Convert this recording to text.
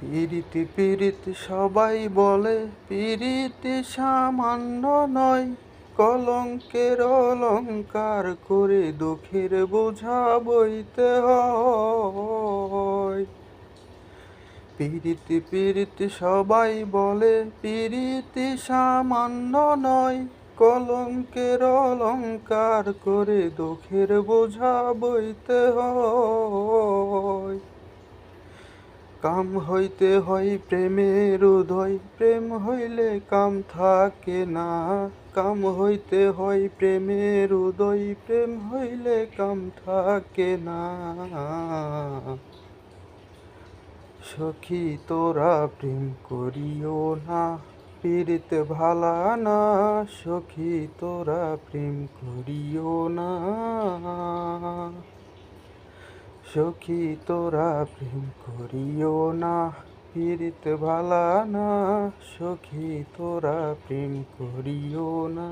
পিরিতি পিরিতি সবাই বলে, পিরিতি সামান্য নয়, কলঙ্কের অলংকার করে দুঃখের বোঝা বইতে হয়। পিরিতি পিরিতি সবাই বলে, পিরিতি সামান্য নয়, কলঙ্কের অলংকার করে দুঃখের বোঝা বইতে হয়। কাম হইতে হয় প্রেমের উদয়, প্রেম হইলে কাম থাকে না। কাম হইতে হয় প্রেমের উদয়, প্রেম হইলে কাম থাকে না। সখী তোরা প্রেম করিও না, পীড়িত ভালা না। সখী তোরা প্রেম করিও না, সখী তোরা প্রেম করিও না, পীড়িত ভালা না। সখী তোরা প্রেম করিও না।